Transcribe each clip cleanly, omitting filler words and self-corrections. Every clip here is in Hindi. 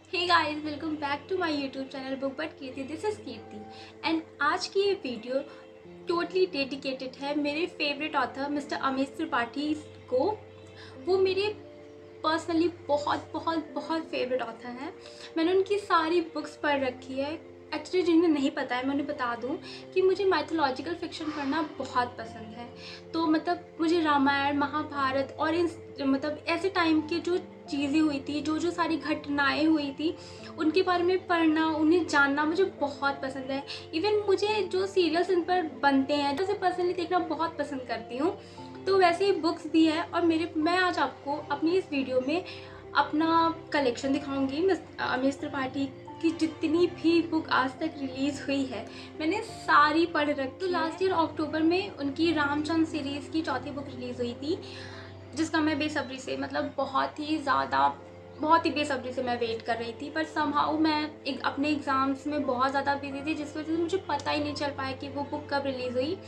Hey guys, welcome back to my YouTube channel book but Kirti. This is Kirti and आज की ये वीडियो टोटली डेडिकेटेड है मेरे favourite author mister Amish Tripathi को। वो मेरे पर्सनली बहुत बहुत बहुत फेवरेट ऑथर हैं। मैंने उनकी सारी बुक्स पढ़ रखी है। एक्चुअली जिन्हें नहीं पता है मैं उन्हें बता दूं कि मुझे माइथोलॉजिकल फिक्शन पढ़ना बहुत पसंद है। तो मतलब मुझे रामायण, महाभारत और इन ऐसे टाइम के जो चीज़ें हुई थी, जो जो सारी घटनाएं हुई थी, उनके बारे में पढ़ना, उन्हें जानना मुझे बहुत पसंद है। इवन मुझे जो सीरियल्स इन पर बनते हैं तो उसे पर्सनली देखना बहुत पसंद करती हूँ। तो वैसे ही बुक्स भी है और मैं आज आपको अपनी इस वीडियो में अपना कलेक्शन दिखाऊंगी। अमीश त्रिपाठी की जितनी भी बुक आज तक रिलीज़ हुई है मैंने सारी पढ़ रखी। तो लास्ट ईयर अक्टूबर में उनकी रामचंद्र सीरीज़ की चौथी बुक रिलीज़ हुई थी, जिसका मैं बेसब्री से बहुत ही बेसब्री से मैं वेट कर रही थी। पर समहाउ मैं अपने एग्ज़ाम्स में बहुत ज़्यादा बिजी थी, जिस वजह से मुझे पता ही नहीं चल पाया कि वो बुक कब रिलीज़ हुई।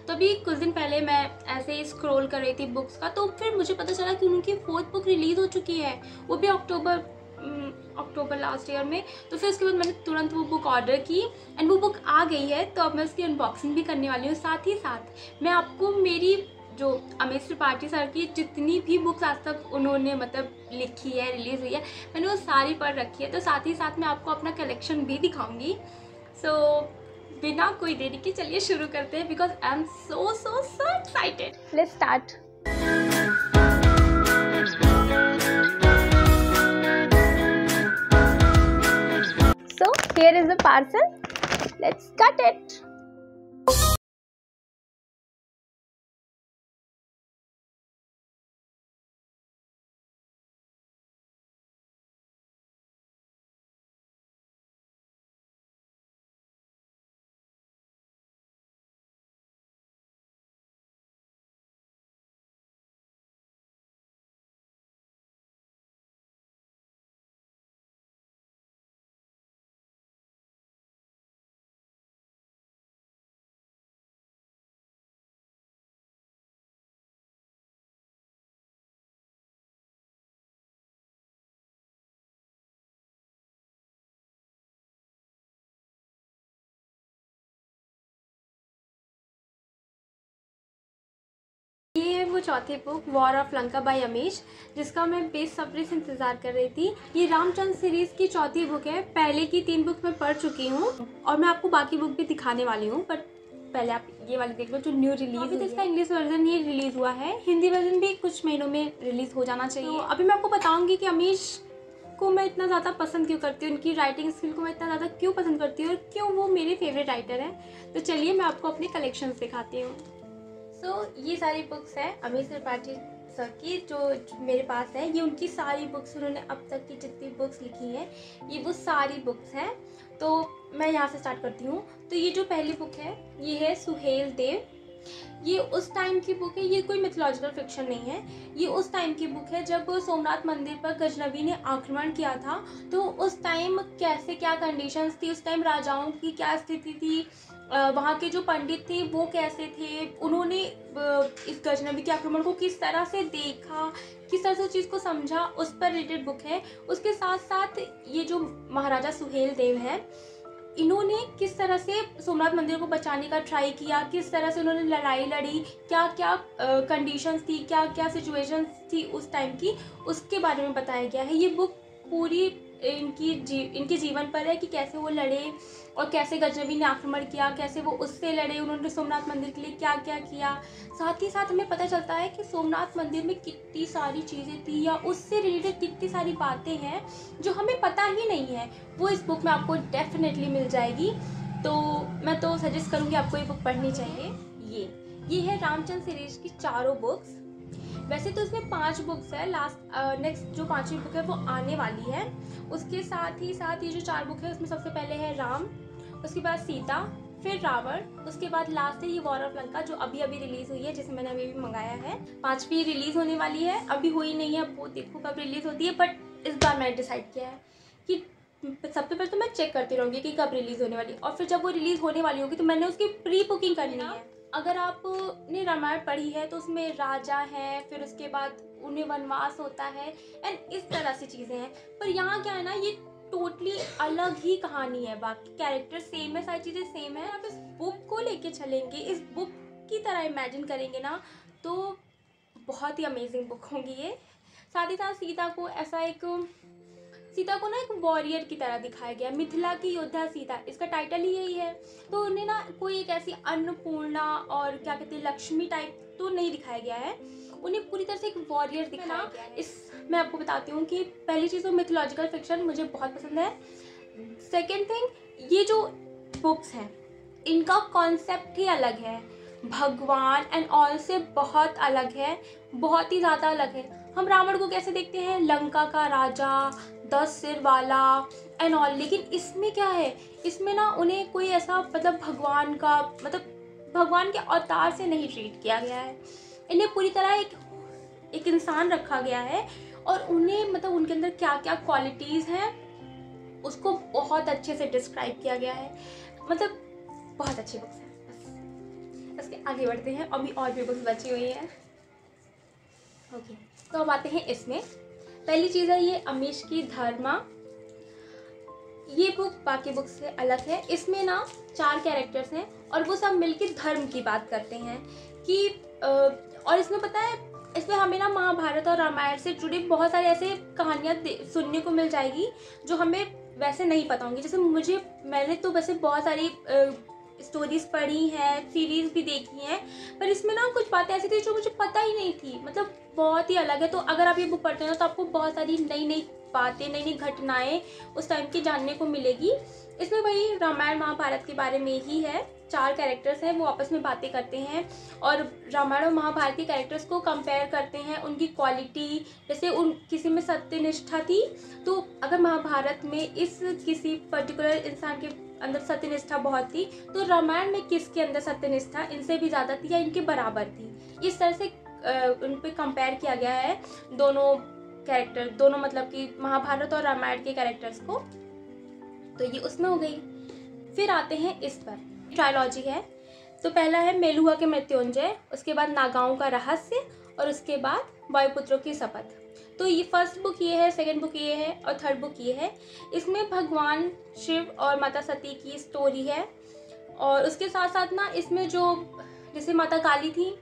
तो अभी कुछ दिन पहले मैं ऐसे ही स्क्रॉल कर रही थी बुक्स का, तो फिर मुझे पता चला कि उनकी 4th बुक रिलीज़ हो चुकी है, वो भी अक्टूबर लास्ट ईयर में। तो फिर उसके बाद मैंने तुरंत वो बुक ऑर्डर की एंड वो बुक आ गई है। तो अब मैं उसकी अनबॉक्सिंग भी करने वाली हूँ। साथ ही साथ मैं आपको मेरी जो अमीश त्रिपाठी सर की जितनी भी बुक्स आज तक उन्होंने लिखी है, रिलीज़ हुई है, मैंने वो सारी पढ़ रखी है। तो साथ ही साथ मैं आपको अपना कलेक्शन भी दिखाऊंगी। सो बिना कोई देरी के चलिए शुरू करते हैं, because I am so so so excited. Let's start. So here is the parcel. Let's cut it. ये है वो चौथी book, war of Lanka by Amish, जिसका मैं बेसब्री से इंतज़ार कर रही थी। ये रामचंद्र सीरीज़ की चौथी बुक है। पहले की 3 बुक मैं पढ़ चुकी हूँ और मैं आपको बाकी बुक भी दिखाने वाली हूँ, पर पहले आप ये वाली देख लो जो न्यू रिलीज। अभी तो इसका इंग्लिश वर्जन ही रिलीज़ हुआ है, हिंदी वर्जन भी कुछ महीनों में रिलीज़ हो जाना चाहिए। तो अभी मैं आपको बताऊँगी कि अमीश को मैं इतना ज़्यादा पसंद क्यों करती हूँ, उनकी राइटिंग स्किल को मैं इतना ज़्यादा क्यों पसंद करती हूँ और क्यों वो मेरे फेवरेट राइटर हैं। तो चलिए मैं आपको अपने कलेक्शंस दिखाती हूँ। ये सारी बुक्स हैं अमीश त्रिपाठी सर की जो मेरे पास है। ये उनकी सारी बुक्स, उन्होंने अब तक की जितनी बुक्स लिखी हैं ये वो सारी बुक्स हैं। तो मैं यहाँ से स्टार्ट करती हूँ। तो ये जो पहली बुक है ये है सुहेल देव। ये उस टाइम की बुक है, ये कोई मिथोलॉजिकल फिक्शन नहीं है। ये उस टाइम की बुक है जब सोमनाथ मंदिर पर गजनवी ने आक्रमण किया था। तो उस टाइम कैसे क्या कंडीशंस थी, उस टाइम राजाओं की क्या स्थिति थी, वहाँ के जो पंडित थे वो कैसे थे, उन्होंने इस गजनवी के आक्रमण को किस तरह से देखा, किस तरह से उस चीज़ को समझा, उस पर रिलेटेड बुक है। उसके साथ साथ ये जो महाराजा सुहेल देव है, इन्होंने किस तरह से सोमनाथ मंदिर को बचाने का ट्राई किया, किस तरह से उन्होंने लड़ाई लड़ी, क्या क्या कंडीशंस थी, क्या क्या सिचुएशंस थी उस टाइम की, उसके बारे में बताया गया है। ये बुक पूरी इनके जीवन पर है कि कैसे वो लड़े और कैसे गजनवी ने आक्रमण किया, कैसे वो उससे लड़े, उन्होंने सोमनाथ मंदिर के लिए क्या क्या किया। साथ ही साथ हमें पता चलता है कि सोमनाथ मंदिर में कितनी सारी चीज़ें थी या उससे रिलेटेड कितनी सारी बातें हैं जो हमें पता ही नहीं है। वो इस बुक में आपको डेफिनेटली मिल जाएगी। तो मैं तो सजेस्ट करूँगी आपको ये बुक पढ़नी चाहिए। ये है रामचंद्र सीरीज की चारों बुक्स। वैसे तो इसमें 5 बुक्स है, नेक्स्ट जो 5वीं बुक है वो आने वाली है। उसके साथ ही साथ ये जो 4 बुक है उसमें सबसे पहले है राम, उसके बाद सीता, फिर रावण, उसके बाद लास्ट है ये वॉर ऑफ लंका जो अभी अभी रिलीज हुई है, जिसे मैंने अभी भी मंगाया है। 5वीं रिलीज होने वाली है, अभी हुई नहीं है, वो देखो कब रिलीज होती है। बट इस बार मैंने डिसाइड किया है कि सबसे पहले तो मैं चेक करती रहूँगी कि कब रिलीज होने वाली है, और फिर जब वो रिलीज होने वाली होगी तो मैंने उसकी प्री बुकिंग करनी है। अगर आपने रामायण पढ़ी है तो उसमें राजा है, फिर उसके बाद उन्हें वनवास होता है एंड इस तरह से चीज़ें हैं। पर यहाँ क्या है ना, ये टोटली अलग ही कहानी है। बाकी कैरेक्टर सेम है, सारी चीज़ें सेम है। आप इस बुक को लेके चलेंगे, इस बुक की तरह इमेजिन करेंगे ना, तो बहुत ही अमेजिंग बुक होगी ये। साथ ही साथ सीता को ना एक वॉरियर की तरह दिखाया गया, मिथिला की योद्धा सीता, इसका टाइटल ही यही है। तो उन्हें ना कोई एक ऐसी अन्नपूर्णा और क्या कहते हैं लक्ष्मी टाइप तो नहीं दिखाया गया है, उन्हें पूरी तरह से एक वॉरियर दिखाया गया है। मैं आपको बताती हूँ कि पहली चीज़ तो मिथोलॉजिकल फिक्शन मुझे बहुत पसंद है। सेकेंड थिंग, ये जो बुक्स हैं इनका कॉन्सेप्ट ही अलग है, भगवान एंड ऑल से बहुत अलग है, बहुत ही ज़्यादा अलग है। हम रावण को कैसे देखते हैं, लंका का राजा, 10 सिर वाला एंड ऑल, लेकिन इसमें क्या है, इसमें ना उन्हें कोई ऐसा मतलब भगवान के अवतार से नहीं ट्रीट किया गया है। इन्हें पूरी तरह एक इंसान रखा गया है और उन्हें मतलब उनके अंदर क्या क्या क्वालिटीज़ हैं उसको बहुत अच्छे से डिस्क्राइब किया गया है। मतलब बहुत अच्छी बुक्स है। बस इसके आगे बढ़ते हैं, अभी और भी बुक्स बची हुई हैं। ओके, तो अब आते हैं इसमें। पहली चीज़ है ये अमीश की धर्मा। ये बुक बाकी बुक से अलग है। इसमें ना 4 कैरेक्टर्स हैं और वो सब मिलकर धर्म की बात करते हैं कि और इसमें पता है, इसमें हमें ना महाभारत और रामायण से जुड़ी बहुत सारी ऐसे कहानियाँ सुनने को मिल जाएगी जो हमें वैसे नहीं पता होंगी। जैसे मैंने तो वैसे बहुत सारी स्टोरीज पढ़ी हैं, सीरीज भी देखी हैं, पर इसमें ना कुछ बातें ऐसी थी जो मुझे पता ही नहीं थी, मतलब बहुत ही अलग है। तो अगर आप ये बुक पढ़ते हो ना तो आपको बहुत सारी नई नई बातें, नई नई घटनाएं उस टाइम की जानने को मिलेगी। इसमें वही रामायण महाभारत के बारे में ही है। 4 कैरेक्टर्स हैं, वो आपस में बातें करते हैं और रामायण और महाभारत के कैरेक्टर्स को कंपेयर करते हैं, उनकी क्वालिटी। जैसे किसी में सत्यनिष्ठा थी, तो अगर महाभारत में इस किसी पर्टिकुलर इंसान के अंदर सत्यनिष्ठा बहुत थी, तो रामायण में किसके अंदर सत्यनिष्ठा इनसे भी ज़्यादा थी या इनके बराबर थी। इस तरह से उन पर कंपेयर किया गया है दोनों मतलब कि महाभारत और रामायण के कैरेक्टर्स को। तो ये उसमें हो गई। फिर आते हैं इस पर, ट्रायोलॉजी है। तो पहला है मेलुहा के मृत्युंजय, उसके बाद नागाओं का रहस्य और उसके बाद वायुपुत्रों की शपथ। तो ये फर्स्ट बुक ये है, सेकंड बुक ये है और थर्ड बुक ये है। इसमें भगवान शिव और माता सती की स्टोरी है और उसके साथ साथ ना इसमें जो जैसे माता काली थी,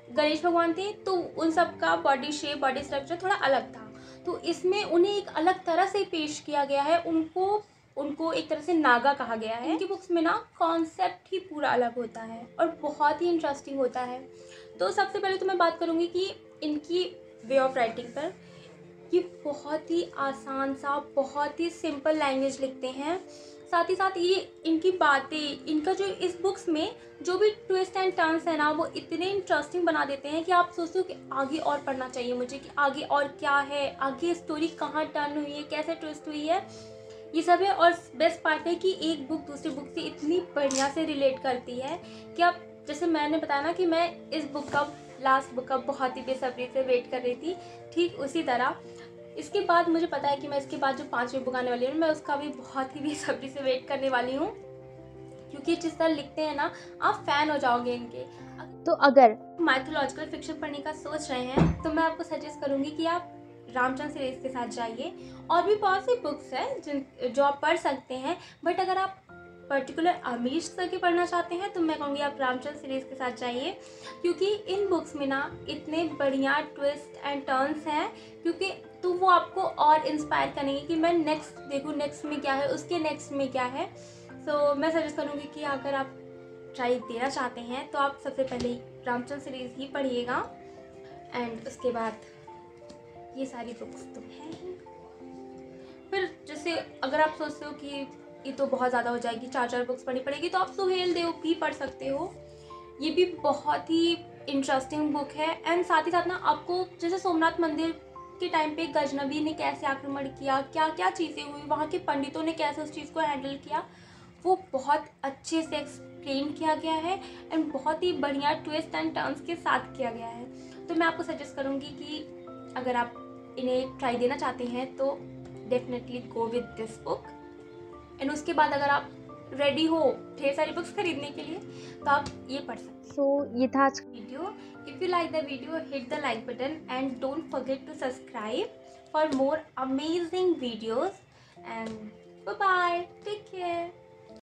गणेश भगवान थे, तो उन सब का बॉडी शेप, बॉडी स्ट्रक्चर थोड़ा अलग था। तो इसमें उन्हें एक अलग तरह से पेश किया गया है, उनको एक तरह से नागा कहा गया है। इनकी बुक्स में ना कॉन्सेप्ट ही पूरा अलग होता है और बहुत ही इंटरेस्टिंग होता है। तो सबसे पहले तो मैं बात करूँगी कि इनकी वे ऑफ राइटिंग पर। ये बहुत ही आसान सा, बहुत ही सिंपल लैंग्वेज लिखते हैं। साथ ही साथ ये इनकी बातें, इनका जो इस बुक्स में जो भी ट्विस्ट एंड टर्न्स है ना, वो इतने इंटरेस्टिंग बना देते हैं कि आप सोचते हो कि आगे और पढ़ना चाहिए मुझे, कि आगे और क्या है, आगे स्टोरी कहाँ टर्न हुई है, कैसे ट्विस्ट हुई है, ये सब है। और बेस्ट पार्ट है कि एक बुक दूसरी बुक से इतनी बढ़िया से रिलेट करती है कि आप, जैसे मैंने बताया ना कि मैं इस बुक का, लास्ट बुक का बहुत ही बेसब्री से वेट कर रही थी, ठीक उसी तरह इसके बाद मुझे पता है कि मैं इसके बाद जो 5वीं बुक आने वाली है मैं उसका भी बहुत ही बेसब्री से वेट करने वाली हूँ, क्योंकि जिस तरह लिखते हैं ना आप फैन हो जाओगे इनके। तो अगर माइथोलॉजिकल फिक्शन पढ़ने का सोच रहे हैं तो मैं आपको सजेस्ट करूँगी कि आप रामचंद्र सीरीज़ के साथ जाइए। और भी बहुत सी बुक्स हैं जो आप पढ़ सकते हैं, बट अगर आप पर्टिकुलर अमीश सर के पढ़ना चाहते हैं तो मैं कहूँगी आप रामचंद्र सीरीज़ के साथ जाइए, क्योंकि इन बुक्स में ना इतने बढ़िया ट्विस्ट एंड टर्न्स हैं, क्योंकि तो वो आपको और इंस्पायर करेंगे कि मैं नेक्स्ट देखूँ, नेक्स्ट में क्या है, उसके नेक्स्ट में क्या है। सो मैं सजेस्ट करूँगी कि अगर आप ट्राई देना चाहते हैं तो आप सबसे पहले रामचंद्र सीरीज़ ही पढ़िएगा एंड उसके बाद ये सारी बुक्स तो हैं ही। फिर जैसे अगर आप सोचते हो कि ये तो बहुत ज़्यादा हो जाएगी, 4 बुक्स पढ़नी पड़ेगी, तो आप सुहेल देव भी पढ़ सकते हो। ये भी बहुत ही इंटरेस्टिंग बुक है। एंड साथ ही साथ ना आपको जैसे सोमनाथ मंदिर के टाइम पे गजनबी ने कैसे आक्रमण किया, क्या क्या चीज़ें हुई, वहाँ के पंडितों ने कैसे उस चीज़ को हैंडल किया, वो बहुत अच्छे से एक्सप्लेन किया गया है एंड बहुत ही बढ़िया ट्विस्ट एंड टर्न्स के साथ किया गया है। तो मैं आपको सजेस्ट करूँगी कि अगर आप इन्हें ट्राई देना चाहते हैं तो definitely go with this book. And उसके बाद अगर आप रेडी हो ढेर सारी बुक्स खरीदने के लिए तो आप ये पढ़ सकते हैं। सो ये था आज का video. If you like the video hit the like button and don't forget to subscribe for more amazing videos and bye, take care.